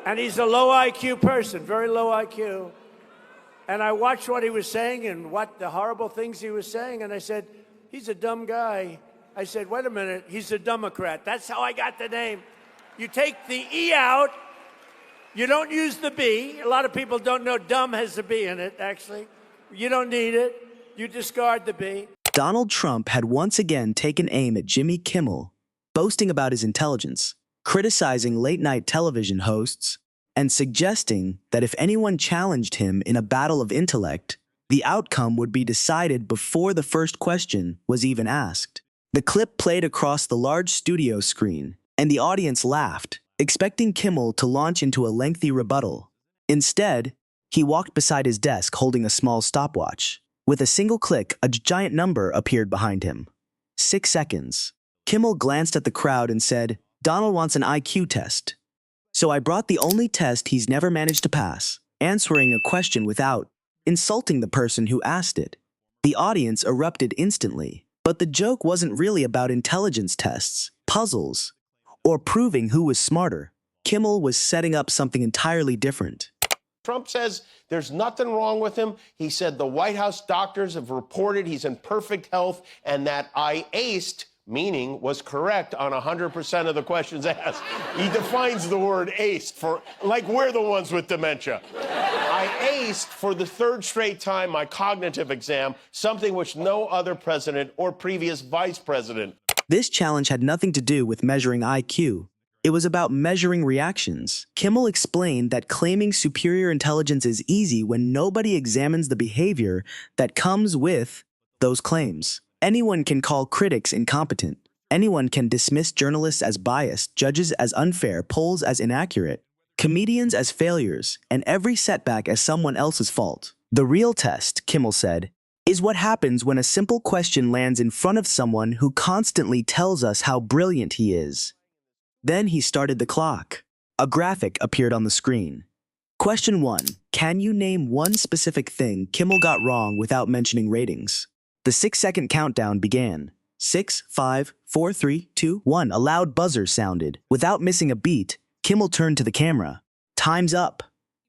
And he's a low IQ person, very low IQ. And I watched what he was saying and what the horrible things he was saying, and I said, he's a dumb guy. I said, wait a minute, he's a Democrat. That's how I got the name. You take the E out, you don't use the B. A lot of people don't know dumb has a B in it, actually. You don't need it. You discard the B. Donald Trump had once again taken aim at Jimmy Kimmel, boasting about his intelligence, criticizing late-night television hosts, and suggesting that if anyone challenged him in a battle of intellect, the outcome would be decided before the first question was even asked. The clip played across the large studio screen, and the audience laughed, expecting Kimmel to launch into a lengthy rebuttal. Instead, he walked beside his desk holding a small stopwatch. With a single click, a giant number appeared behind him. 6 seconds. Kimmel glanced at the crowd and said, "Donald wants an IQ test. So I brought the only test he's never managed to pass, answering a question without insulting the person who asked it." The audience erupted instantly, but the joke wasn't really about intelligence tests, puzzles, or proving who was smarter. Kimmel was setting up something entirely different. Trump says there's nothing wrong with him. He said the White House doctors have reported he's in perfect health and that I aced, meaning was correct on 100% of the questions asked. He defines the word aced for, like we're the ones with dementia. I aced for the third straight time my cognitive exam, something which no other president or previous vice president. This challenge had nothing to do with measuring IQ. It was about measuring reactions. Kimmel explained that claiming superior intelligence is easy when nobody examines the behavior that comes with those claims. Anyone can call critics incompetent. Anyone can dismiss journalists as biased, judges as unfair, polls as inaccurate, comedians as failures, and every setback as someone else's fault. The real test, Kimmel said, is what happens when a simple question lands in front of someone who constantly tells us how brilliant he is. Then he started the clock. A graphic appeared on the screen. Question 1. Can you name one specific thing Kimmel got wrong without mentioning ratings? The 6-second countdown began. 6, 5, 4, 3, 2, 1. A loud buzzer sounded. Without missing a beat, Kimmel turned to the camera. Time's up.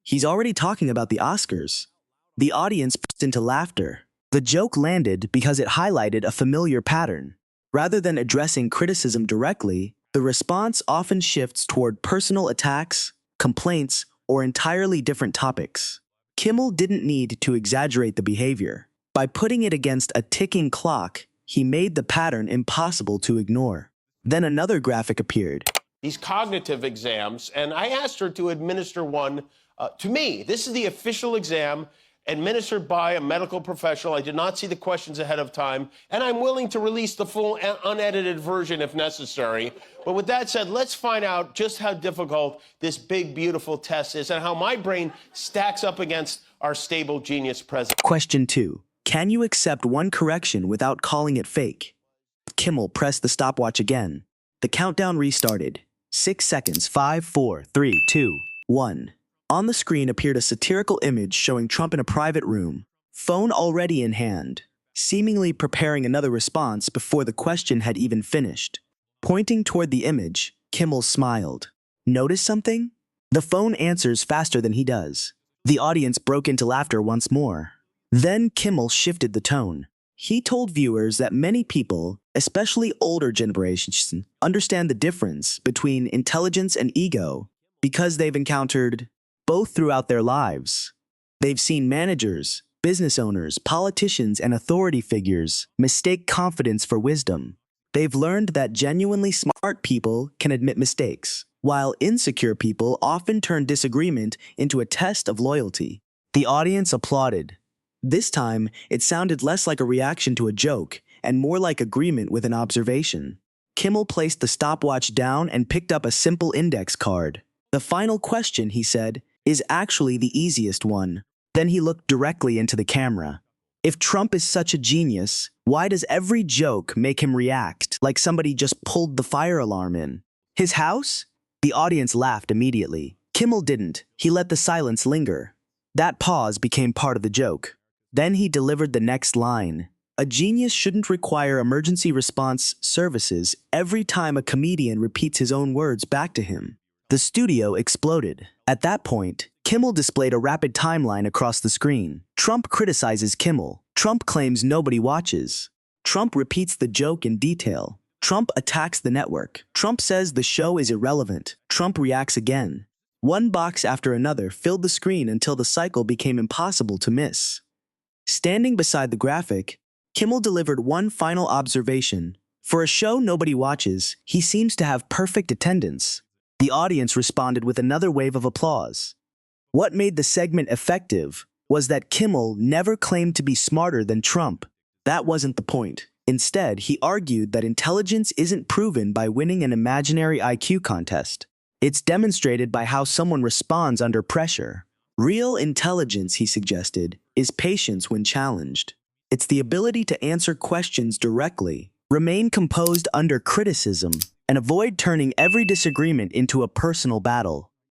He's already talking about the Oscars. The audience burst into laughter. The joke landed because it highlighted a familiar pattern. Rather than addressing criticism directly, the response often shifts toward personal attacks, complaints, or entirely different topics. Kimmel didn't need to exaggerate the behavior. By putting it against a ticking clock, he made the pattern impossible to ignore. Then another graphic appeared. These cognitive exams, and I asked her to administer one to me. This is the official exam administered by a medical professional. I did not see the questions ahead of time, and I'm willing to release the full unedited version if necessary. But with that said, let's find out just how difficult this big, beautiful test is and how my brain stacks up against our stable genius president. Question 2. Can you accept one correction without calling it fake? Kimmel pressed the stopwatch again. The countdown restarted. 6 seconds, 5, 4, 3, 2, 1. On the screen appeared a satirical image showing Trump in a private room, phone already in hand, seemingly preparing another response before the question had even finished. Pointing toward the image, Kimmel smiled. Notice something? The phone answers faster than he does. The audience broke into laughter once more. Then Kimmel shifted the tone. He told viewers that many people, especially older generations, understand the difference between intelligence and ego because they've encountered both throughout their lives. They've seen managers, business owners, politicians, and authority figures mistake confidence for wisdom. They've learned that genuinely smart people can admit mistakes, while insecure people often turn disagreement into a test of loyalty. The audience applauded. This time, it sounded less like a reaction to a joke and more like agreement with an observation. Kimmel placed the stopwatch down and picked up a simple index card. The final question, he said, is actually the easiest one. Then he looked directly into the camera. If Trump is such a genius, why does every joke make him react like somebody just pulled the fire alarm in? His house? The audience laughed immediately. Kimmel didn't. He let the silence linger. That pause became part of the joke. Then he delivered the next line. A genius shouldn't require emergency response services every time a comedian repeats his own words back to him. The studio exploded. At that point, Kimmel displayed a rapid timeline across the screen. Trump criticizes Kimmel. Trump claims nobody watches. Trump repeats the joke in detail. Trump attacks the network. Trump says the show is irrelevant. Trump reacts again. One box after another filled the screen until the cycle became impossible to miss. Standing beside the graphic, Kimmel delivered one final observation. For a show nobody watches, he seems to have perfect attendance. The audience responded with another wave of applause. What made the segment effective was that Kimmel never claimed to be smarter than Trump. That wasn't the point. Instead, he argued that intelligence isn't proven by winning an imaginary IQ contest. It's demonstrated by how someone responds under pressure. Real intelligence, he suggested, is patience when challenged. It's the ability to answer questions directly, remain composed under criticism, and avoid turning every disagreement into a personal battle.